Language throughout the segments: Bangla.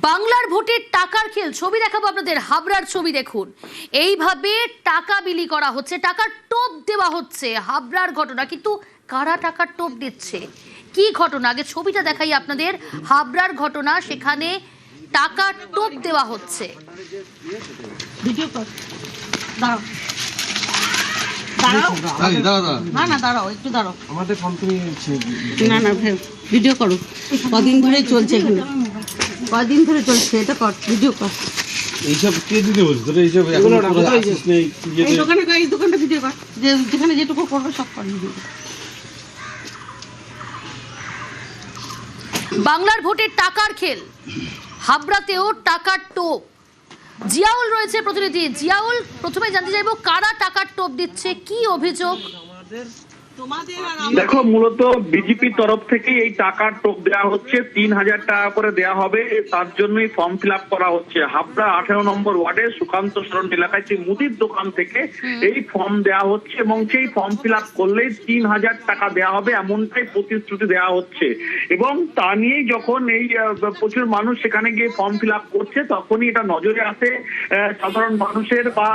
বাংলার ভোটের টাকার খেল ছবি দেখাবো আপনাদের। হাবড়ার ছবি দেখুন, এইভাবে টাকা বিলি করা হচ্ছে, টাকার টোপ দেওয়া হচ্ছে। হাবড়ার ঘটনা, কিন্তু কারা টাকার টোপ দিচ্ছে, কি ঘটনা, আগে ছবিটা দেখাই আপনাদের। হাবড়ার ঘটনা, সেখানে টাকার টোপ দেওয়া হচ্ছে। ভিডিও কর, দাঁড়াও দাঁড়াও, না না দাঁড়াও, একটু দাঁড়াও। আমাদের কোম্পানি না না ভিডিও করো, কদিন ধরে চলছে এখানে, কদিন ধরে চলছে, এটা কর, ভিডিও কর। এইসব কে দিতে বলছে তোরা? এইসব এখন আসিস নেই, এই দোকানটা ভিডিও কর, যে যেখানে যেটুকু করবে সব কর ভিডিও। বাংলার ভোটের টাকার খেল, হাবড়াতেও টাকার টোপ। জিয়াউল রয়েছে প্রতিনিধি। জিয়াউল, প্রথমে জানতে চাইবো কারা টাকার টোপ দিচ্ছে, কি অভিযোগ? দেখো, মূলত বিজেপির তরফ থেকে এই টাকার টোপ দেওয়া হচ্ছে, ৩,০০০ টাকা করে দেওয়া হবে, তার জন্যই ফর্ম ফিল আপ করা হচ্ছে। হাবড়া 18 নম্বর ওয়ার্ডে সুকান্ত সরণ এলাকায় সেই মুদির দোকান থেকে এই ফর্ম দেওয়া হচ্ছে এবং সেই ফর্ম ফিল আপ করলেই ৩,০০০ টাকা দেওয়া হবে, এমনটাই প্রতিশ্রুতি দেওয়া হচ্ছে। এবং তা নিয়েই যখন এই প্রচুর মানুষ সেখানে গিয়ে ফর্ম ফিল আপ করছে, তখনই এটা নজরে আসে সাধারণ মানুষের বা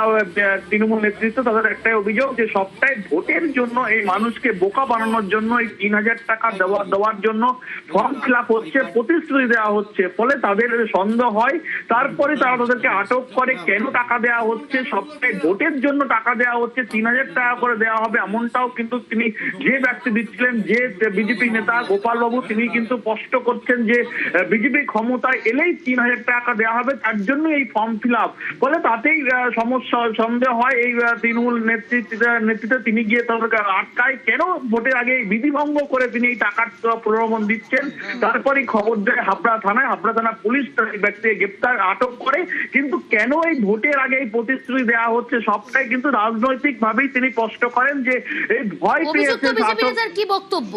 তৃণমূল নেতৃত্ব। তাদের একটাই অভিযোগ যে সবটাই ভোটের জন্য, এই মানুষকে বোকা বানানোর জন্য, এই ৩,০০০ টাকা দেওয়ার জন্য ফর্ম ফিল আপ হচ্ছে, প্রতিশ্রুতি দেওয়া হচ্ছে। ফলে তাদের সন্দেহ হয়, তারপরে তারা তাদেরকে আটক করে। কেন টাকা দেওয়া হচ্ছে? সবটাই ভোটের জন্য টাকা দেওয়া হচ্ছে, ৩,০০০ টাকা করে দেওয়া হবে, এমনটাও কিন্তু তিনি, যে ব্যক্তি দিচ্ছিলেন, যে বিজেপি নেতা গোপাল বাবু, তিনি কিন্তু স্পষ্ট করছেন যে বিজেপি ক্ষমতায় এলেই ৩,০০০ টাকা দেওয়া হবে, তার জন্য এই ফর্ম ফিল আপ। ফলে তাতেই সমস্যা, সন্দেহ হয় এই তৃণমূল নেতৃত্বে। তিনি গিয়ে তাদেরকে আটকায়, কেন ভোটের আগে বিধিভঙ্গ করে তিনি এই টাকার প্রলোভন দিচ্ছেন। তারপরে খবর দেয় হাবড়া থানায়, হাবড়া থানা পুলিশ এই ব্যক্তিকে গ্রেপ্তার, আটক করে। কিন্তু কেন এই ভোটের আগে এই প্রতিশ্রুতি দেওয়া হচ্ছে, সবটাই কিন্তু রাজনৈতিক ভাবেই তিনি স্পষ্ট করেন যে এই ভয় পেয়েছে। কি বক্তব্য?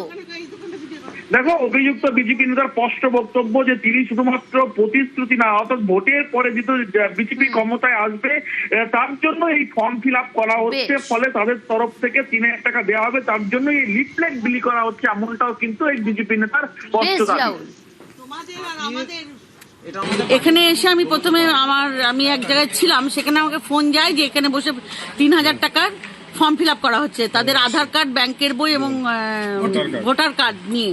দেখো, অভিযুক্ত বিজেপি নেতার স্পষ্ট বক্তব্য যে তিনি শুধুমাত্র প্রতিশ্রুতি না, অর্থাৎ ভোটের পরে যেহেতু বিজেপি ক্ষমতায় আসবে, তার জন্য এই ফর্ম ফিল আপ করা হচ্ছে। ফলে তাদের তরফ থেকে ৩,০০০ টাকা দেওয়া হবে, তার জন্য এই লিফলেট বিলি করা হচ্ছে, এমনটাও কিন্তু এই বিজেপি নেতার স্পষ্ট দাবি। এখানে এসে আমি প্রথমে আমি এক জায়গায় ছিলাম, সেখানে আমাকে ফোন যায় যে এখানে বসে ৩,০০০ টাকার ফর্ম ফিল আপ করা হচ্ছে, তাদের আধার কার্ড, ব্যাংকের বই এবং ভোটার কার্ড নিয়ে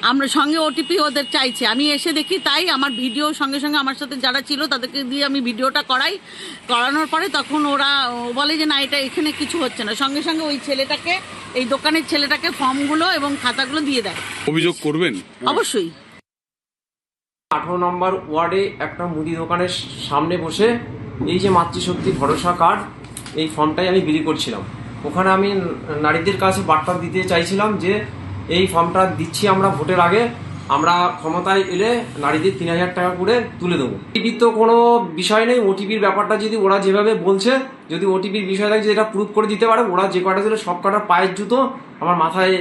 আমরা সঙ্গে ওটিপি ওদের চাইছে। আমি এসে দেখি, তাই আমার ভিডিও সঙ্গে সঙ্গে আমার সাথে যারা ছিল তাদেরকে দিয়ে আমি ভিডিওটা করানোর পরে তখন ওরা বলে যে না, এটা এখানে কিছু হচ্ছে না। সঙ্গে সঙ্গে ওই ছেলেটাকে, এই দোকানের ছেলেটাকে ফর্মগুলো এবং খাতাগুলো দিয়ে দেয়। অভিযোগ করবেন? অবশ্যই। 18 নম্বর ওয়ার্ডে একটা মুদি দোকানের সামনে বসে এই যে মাতৃশক্তি ভরসা কার্ড, এই ফর্মটাই আমি বিলি করছিলাম। ওখানে আমি নারীদের কাছে বার্তা দিতে চাইছিলাম যে এই ফর্মটা দিচ্ছি আমরা ভোটের আগে, আমরা ক্ষমতায় এলে নারীদের ৩,০০০ টাকা করে তুলে দেবো। ওটিপির তো কোনো বিষয় নেই। ওটিপির ব্যাপারটা যদি ওরা যেভাবে বলছে, যদি ওটিপির বিষয় থাকে যে এটা প্রুফ করে দিতে পারে, ওরা যে কটা দিলে সব কটার পায়ের জুতো আমার মাথায়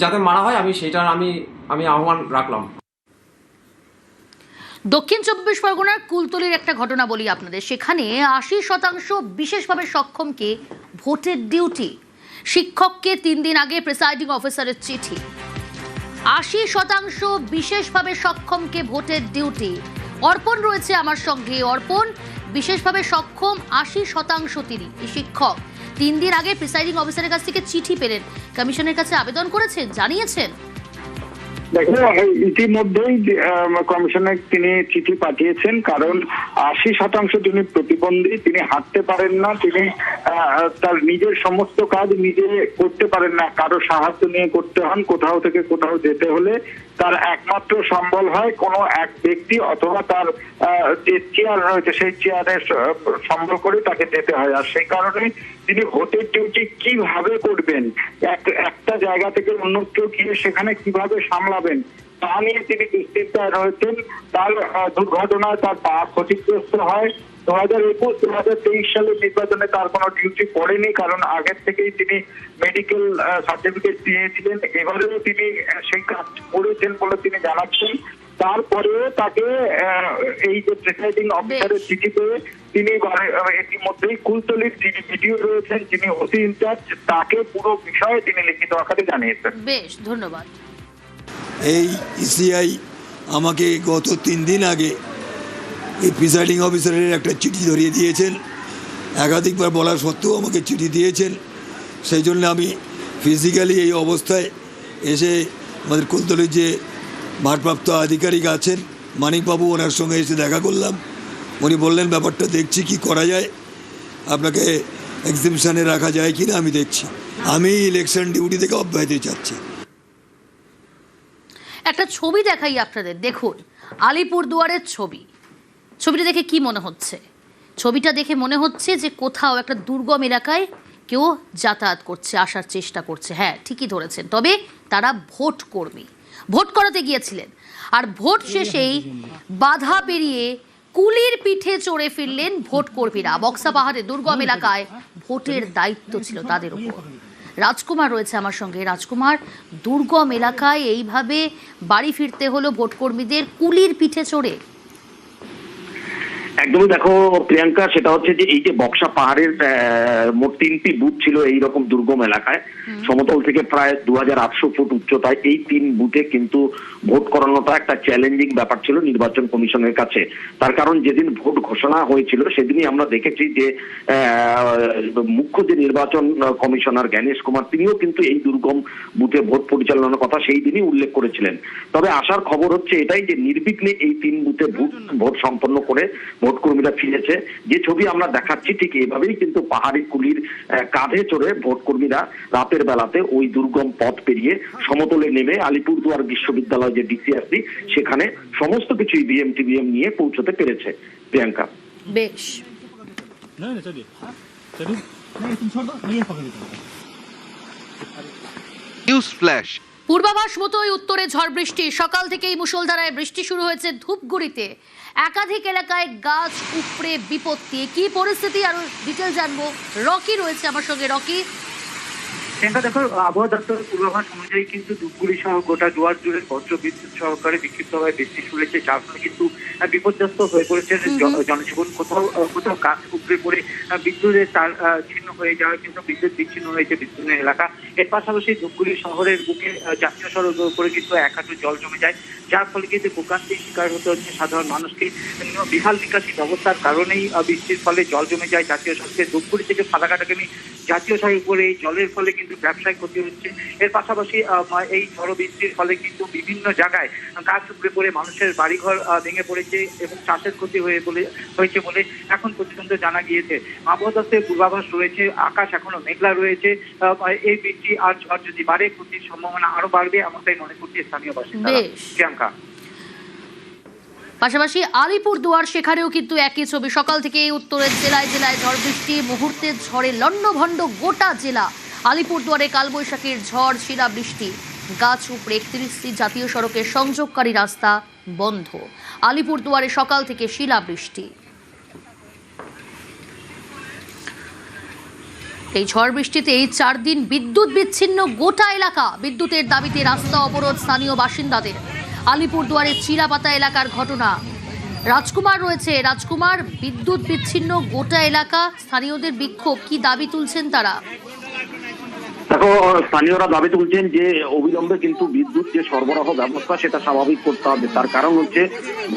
যাতে মারা হয়, আমি সেটার আমি আহ্বান রাখলাম। দক্ষিণ ২৪ পরগনার কুলতলির একটা ঘটনা বলি আপনাদের। সেখানে ৮০% বিশেষভাবে সক্ষমকে ভোটের ডিউটি। শিক্ষককে ৩ দিন আগে প্রিসাইডিং অফিসারের চিঠি। ৮০% বিশেষভাবে সক্ষমকে ভোটের ডিউটি। অর্পণ রয়েছে আমার সঙ্গে। অর্পণ, বিশেষভাবে সক্ষম ৮০% তিনি, এই শিক্ষক ৩ দিন আগে প্রিসাইডিং অফিসারের কাছ থেকে চিঠি পেলেন, কমিশনের কাছে আবেদন করেছেন, জানিয়েছেন। দেখো, ইতিমধ্যেই কমিশনে তিনি চিঠি পাঠিয়েছেন, কারণ ৮০% তিনি প্রতিবন্ধী, তিনি হাঁটতে পারেন না, তিনি তার নিজের সমস্ত কাজ নিজে করতে পারেন না, কারো সাহায্য নিয়ে করতে হন। কোথাও থেকে কোথাও যেতে হলে তার একমাত্র সম্বল হয় কোনো এক ব্যক্তি অথবা তার যে চেয়ার রয়েছে সেই চেয়ারে সম্বল করে তাকে যেতে হয়। আর সেই কারণে তিনি ভোটের ডিউটি কিভাবে করবেন, একটা জায়গা থেকে অন্য কেউ গিয়ে সেখানে কিভাবে সামলাবেন, তা নিয়ে তিনি দুশ্চিন্তায় রয়েছেন। তার দুর্ঘটনায় তার পা ক্ষতিগ্রস্ত হয়। 2021-2023 সালের নির্বাচনে তার কোনো ডিউটি পড়েনি, কারণ আগের থেকেই তিনি মেডিকেল সার্টিফিকেট দিয়েছিলেন। এবারেও তিনি সেই কাজ করেছেন বলে তিনি জানাচ্ছেন। তারপরেও তাকে এই যে প্রিসাইডিং অফিসারের চিঠি পেয়ে তিনি ইতিমধ্যেই কুলতলির যিনি ভিডিও রয়েছেন, যিনি ওসি ইনচার্জ, তাকে পুরো বিষয়ে তিনি লিখিত আকারে জানিয়েছেন। বেশ, ধন্যবাদ। এই ইসিআই আমাকে গত 3 দিন আগে এই প্রিসাইডিং অফিসারের একটা চিঠি ধরিয়ে দিয়েছেন, একাধিকবার বলা সত্ত্বেও আমাকে চিঠি দিয়েছেন। সেই জন্য আমি ফিজিক্যালি এই অবস্থায় এসে আমাদের কুলতলির যে ভারপ্রাপ্ত আধিকারিক আছেন মানিকবাবু, ওনার সঙ্গে এসে দেখা করলাম। উনি বললেন ব্যাপারটা দেখছি কি করা যায়, আপনাকে এক্সিবিশনে রাখা যায় কি না আমি দেখছি। আমি ইলেকশন ডিউটি থেকে অব্যাহতি চাচ্ছি। একটা ছবি দেখাই আপনাদের, দেখুন আলিপুরদুয়ারের ছবি। ছবিটা দেখে কি মনে হচ্ছে? ছবিটা দেখে মনে হচ্ছে যে কোথাও একটা দুর্গম এলাকায় কেউ যাতায়াত করছে, আসার চেষ্টা করছে। হ্যাঁ, ঠিকই ধরেছেন। তবে তারা ভোট কর্মী, ভোট করাতে গিয়েছিলেন, আর ভোট শেষেই বাধা পেরিয়ে কুলির পিঠে চড়ে ফিরলেন ভোট কর্মীরা। বক্সা পাহাড়ে দুর্গম এলাকায় ভোটের দায়িত্ব ছিল তাদের উপর। রাজকুমার রয়েছে আমার সঙ্গে। রাজকুমার, দুর্গম এলাকায় এইভাবে বাড়ি ফিরতে হলো ভোট কর্মীদের কুলির পিঠে চড়ে। একদমই দেখো প্রিয়াঙ্কা, সেটা হচ্ছে যে এই যে বক্সা পাহাড়ের মোট 3টি বুথ ছিল এইরকম দুর্গম এলাকায়, সমতল থেকে প্রায় 2800 ফুট উচ্চতায়। এই 3 বুথে কিন্তু ভোট করানোটা একটা চ্যালেঞ্জিং ব্যাপার ছিল নির্বাচন কমিশনের কাছে। তার কারণ যেদিন ভোট ঘোষণা হয়েছিল সেদিনই আমরা দেখেছি যে মুখ্য যে নির্বাচন কমিশনার জ্ঞানেশ কুমার, তিনিও কিন্তু এই দুর্গম বুথে ভোট পরিচালনার কথা সেই দিনই উল্লেখ করেছিলেন। তবে আসার খবর হচ্ছে এটাই যে নির্বিঘ্নে এই 3 বুথে ভোট সম্পন্ন করে ভোট কর্মীরা ফিরেছে। যে ছবি আমরা দেখাচ্ছি ঠিক এভাবেই কিন্তু পাহাড়ি কুলির কাঁধে চড়ে ভোট কর্মীরা রাতের বেলাতে ওই দুর্গম পথ পেরিয়ে সমতলে নেমে আলিপুরদুয়ার বিশ্ববিদ্যালয় যে ডিসিআরসি, সেখানে সমস্ত কিছু ইভিএম টিভিএম নিয়ে পৌঁছতে পেরেছে। প্রিয়াঙ্কা, বেশ। News flash. পূর্বাভাস মতোই উত্তরে ঝড় বৃষ্টি। সকাল থেকেই মুষলধারায় বৃষ্টি শুরু হয়েছে ধূপগুড়িতে। একাধিক এলাকায় গাছ উপড়ে বিপত্তি। কি পরিস্থিতি আরো ডিটেল জানবো। রকি রয়েছে আমার সঙ্গে। রকি, দেখো, আবহাওয়া দপ্তরের পূর্বাভাস অনুযায়ী কিন্তু ধূপগুড়ি সহ গোটা জোয়ার জুড়ে বজ্র বিদ্যুৎ সহকারে বিক্ষিপ্তভাবে বৃষ্টি শুরু হয়েছে, যার ফলে কিন্তু বিপর্যস্ত হয়ে পড়েছে জনজীবন। কোথাও কোথাও গাছ উপড়ে পড়ে বিদ্যুতের তার ছিন্ন হয়ে যাওয়া, কিন্তু বিদ্যুৎ বিচ্ছিন্ন হয়েছে বিভিন্ন এলাকা। এর পাশাপাশি ধূপগুড়ি শহরের বুকে জাতীয় সড়কের উপরে কিন্তু এক হাঁটু জল জমে যায়, যার ফলে কিন্তু ভোগান্তির শিকার হতে হচ্ছে সাধারণ মানুষকে। বিহাল নিকাশি ব্যবস্থার কারণেই বৃষ্টির ফলে জল জমে যায় জাতীয় সড়কে। ধূপগুড়ি থেকে ফালাকাটাগামী জাতীয় সড়কের উপরে এই জলের ফলে কিন্তু ব্যবসায় ক্ষতি হচ্ছে। এর পাশাপাশি এই ঝড় বৃষ্টির ফলে কিন্তু বিভিন্ন জায়গায় গাছ উপড়ে পড়ে মানুষের বাড়িঘর ভেঙে পড়েছে এবং চাষের ক্ষতি হয়েছে বলে এখন পর্যন্ত জানা গিয়েছে। আবহাওয়া দপ্তরের পূর্বাভাস রয়েছে, আকাশ এখনো মেঘলা রয়েছে। এই বৃষ্টি আর ঝড় যদি বাড়ে, ক্ষতির সম্ভাবনা আরো বাড়বে, এমনটাই মনে করছে স্থানীয় বাসিন্দারা। প্রিয়াঙ্কা, পাশাপাশি আলিপুরদুয়ার, সেখানেও কিন্তু একই ছবি। সকাল থেকে উত্তরের জেলায় জেলায় ঝড় বৃষ্টি, মুহূর্তের ঝড়ে লণ্ডভণ্ড গোটা জেলা। আলিপুরদুয়ারে কালবৈশাখীর ঝড়, শিলা বৃষ্টি, গাছ উপড়ে 31টি জাতীয় সড়কের সংযোগকারী রাস্তা বন্ধ। আলিপুরদুয়ারে সকাল থেকে শিলা বৃষ্টি। এই ঝড় বৃষ্টিতে এই 4 দিন বিদ্যুৎ বিচ্ছিন্ন গোটা এলাকা। বিদ্যুতের দাবিতে রাস্তা অবরোধ স্থানীয় বাসিন্দাদের। আলিপুরদুয়ারের চিলাপাতা এলাকার ঘটনা। রাজকুমার রয়েছে। রাজকুমার, বিদ্যুৎ বিচ্ছিন্ন গোটা এলাকা, স্থানীয়দের বিক্ষোভ, কি দাবি তুলছেন তারা? দেখো, স্থানীয়রা দাবি তুলছেন যে অবিলম্বে কিন্তু বিদ্যুৎ যে সরবরাহ ব্যবস্থা সেটা স্বাভাবিক করতে হবে। তার কারণ হচ্ছে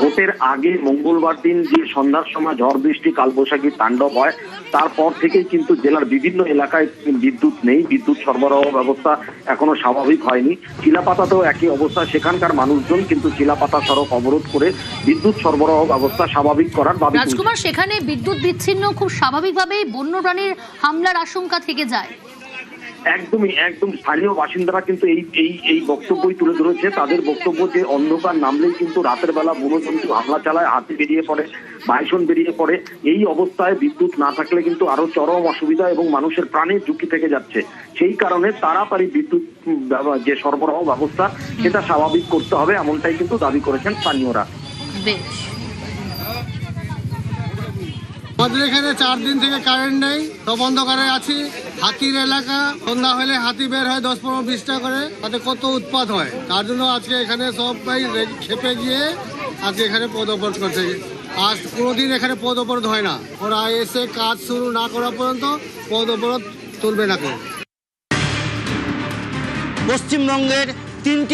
ভোটের আগে মঙ্গলবার দিন যে সন্ধ্যার সময় ঝড় বৃষ্টি কালবৈশাখী তাণ্ডব হয়, তারপর থেকেই কিন্তু জেলার বিভিন্ন এলাকায় বিদ্যুৎ নেই, বিদ্যুৎ সরবরাহ ব্যবস্থা এখনো স্বাভাবিক হয়নি। চিলাপাতাতেও একই অবস্থা। সেখানকার মানুষজন কিন্তু চিলাপাতা সড়ক অবরোধ করে বিদ্যুৎ সরবরাহ ব্যবস্থা স্বাভাবিক করার দাবি। রাজকুমার, সেখানে বিদ্যুৎ বিচ্ছিন্ন খুব স্বাভাবিকভাবেই বন্যপ্রাণীর হামলার আশঙ্কা থেকে যায়। একদম স্থানীয় বাসিন্দারা কিন্তু এই বক্তব্যই তুলে ধরেছে। তাদের বক্তব্য যে অন্ধকার নামলেই কিন্তু রাতের বেলা বন্যজন্তু হামলা চালায়, হাতি বেরিয়ে পড়ে, বাইসন বেরিয়ে পড়ে। এই অবস্থায় বিদ্যুৎ না থাকলে কিন্তু আরো চরম অসুবিধা এবং মানুষের প্রাণের ঝুঁকি থেকে যাচ্ছে। সেই কারণে তাড়াতাড়ি বিদ্যুৎ যে সরবরাহ ব্যবস্থা সেটা স্বাভাবিক করতে হবে, এমনটাই কিন্তু দাবি করেছেন স্থানীয়রা। আমাদের এখানে 4 দিন থেকে কারেন্ট নেই, সব অন্ধকারে আছি। হাতির এলাকা, সন্ধ্যা হলে হাতি বের হয় 10-15-20টা করে, তাতে কত উৎপাত হয়। তার জন্য আজকে এখানে সবাই খেপে গিয়ে আজকে এখানে পথ অবরোধ করছে। আজ কোনোদিন এখানে পথ অবরোধ হয় না, ওরা এসে কাজ শুরু না করা পর্যন্ত পথ অবরোধ তুলবে না কেউ। পশ্চিমবঙ্গের 3টি